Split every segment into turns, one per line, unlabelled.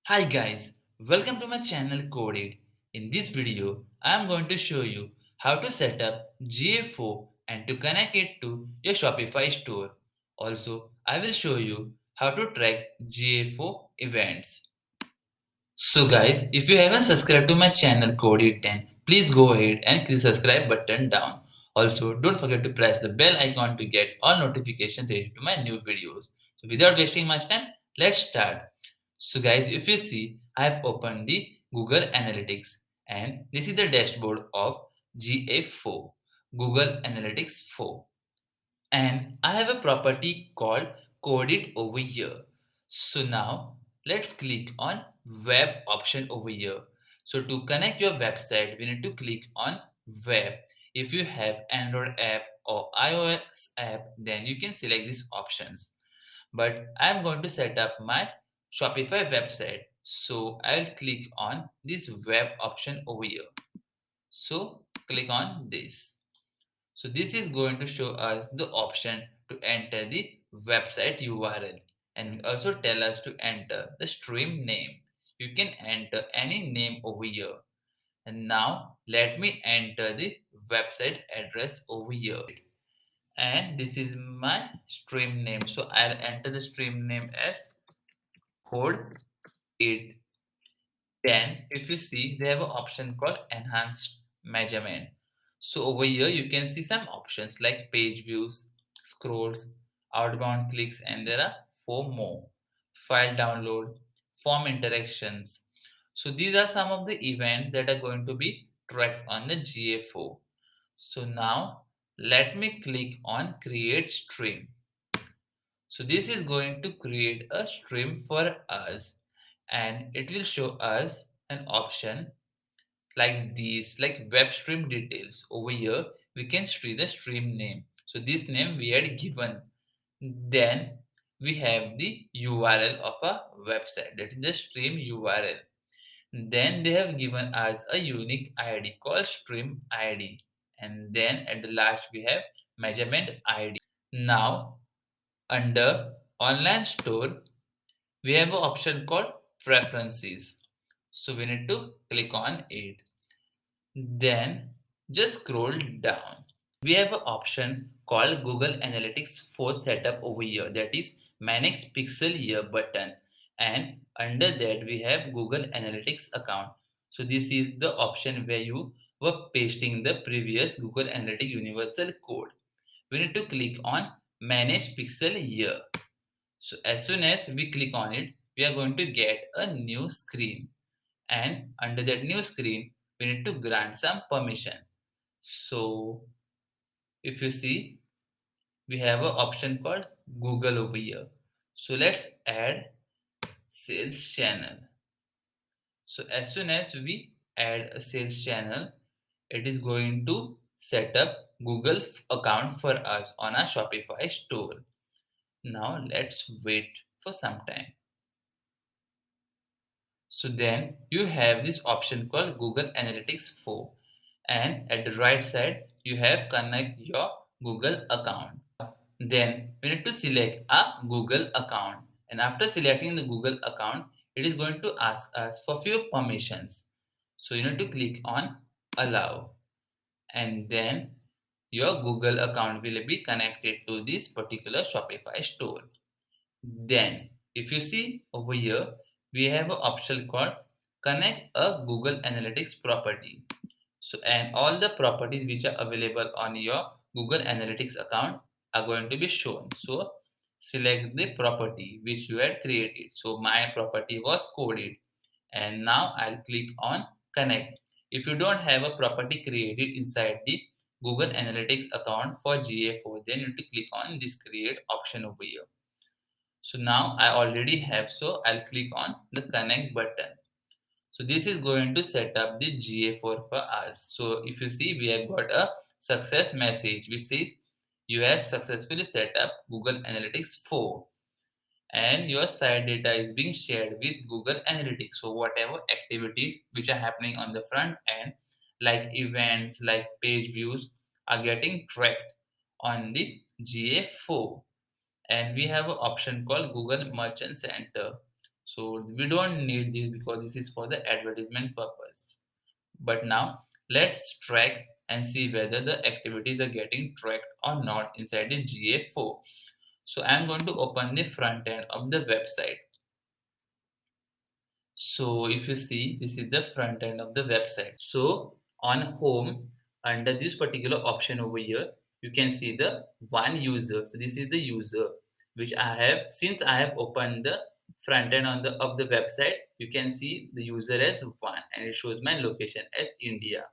Hi guys, welcome to my channel Coded. In this video, I am going to show you how to set up GA4 and to connect it to your Shopify store. Also, I will show you how to track GA4 events. So guys, if you haven't subscribed to my channel Coded 10, please go ahead and click the subscribe button down. Also, don't forget to press the bell icon to get all notifications related to my new videos. So without wasting much time, let's start. So guys, if you see, I have opened the Google Analytics and this is the dashboard of GA4, Google Analytics 4. And I have a property called code it over here. So now let's click on web option over here. So to connect your website, we need to click on web. If you have Android app or iOS app, then you can select these options. But I'm going to set up my Shopify website. So I'll click on this web option over here. So click on this. So this is going to show us the option to enter the website URL and also tell us to enter the stream name. You can enter any name over here. And now let me enter the website address over here. And this is my stream name. So I'll enter the stream name as code 8. Then if you see, they have an option called enhanced measurement. So over here you can see some options like page views, scrolls, outbound clicks, and there are four more. File download, form interactions. So these are some of the events that are going to be tracked on the GA4. So now let me click on create stream. So this is going to create a stream for us and it will show us an option like these, like web stream details. Over here we can see the stream name. So this name we had given. Then we have the URL of a website, that is the stream URL. Then they have given us a unique ID called stream ID, and then at the last we have measurement ID. Now under online store, we have an option called preferences. So we need to click on it. Then just scroll down. We have an option called Google Analytics 4 setup over here, that is manage pixel year button, and under that we have Google Analytics account. So this is the option where you were pasting the previous Google Analytics universal code. We need to click on manage pixel year. So as soon as we click on it, we are going to get a new screen. And under that new screen, we need to grant some permission. So if you see, we have an option called Google over here. So let's add sales channel. So as soon as we add a sales channel, it is going to set up Google account for us on our Shopify store. Now let's wait for some time. So then you have this option called Google Analytics 4, and at the right side you have connect your Google account. Then we need to select a Google account, and after selecting the Google account it is going to ask us for few permissions. So you need to click on allow, and then your Google account will be connected to this particular Shopify store. Then, if you see over here, we have an option called connect a Google Analytics property. So, and all the properties which are available on your Google Analytics account are going to be shown. So, select the property which you had created. So, my property was coded, and now I'll click on connect. If you don't have a property created inside the Google Analytics account for GA4, then you need to click on this create option over here. So now I already have, so I'll click on the connect button. So this is going to set up the GA4 for us. So if you see, we have got a success message which says you have successfully set up Google Analytics 4 and your site data is being shared with Google Analytics. So whatever activities which are happening on the front end, like events, like page views, are getting tracked on the GA4. And we have an option called Google Merchant Center. So we don't need this because this is for the advertisement purpose. But now let's track and see whether the activities are getting tracked or not inside the GA4. So I'm going to open the front end of the website. So if you see, this is the front end of the website. So on home, under this particular option over here, you can see the one user. So this is the user which I have. Since I have opened the front end on the of the website, you can see the user as one, and it shows my location as India.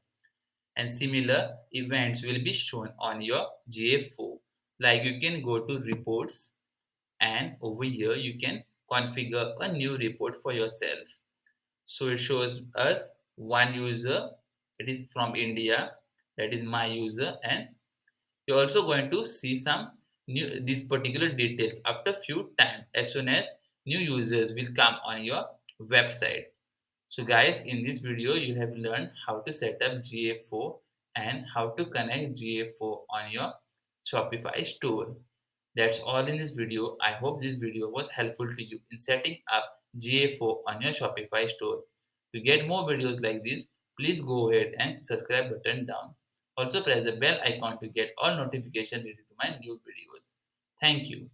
And similar events will be shown on your GA4. Like you can go to reports, and over here you can configure a new report for yourself. So it shows us one user, it is from India, that is my user, and you're also going to see some new these particular details after few times as soon as new users will come on your website. So guys, in this video you have learned how to set up GA4 and how to connect GA4 on your Shopify store. That's all in this video. I hope this video was helpful to you in setting up GA4 on your Shopify store. To get more videos like this, please go ahead and subscribe button down. Also press the bell icon to get all notifications related to my new videos. Thank you.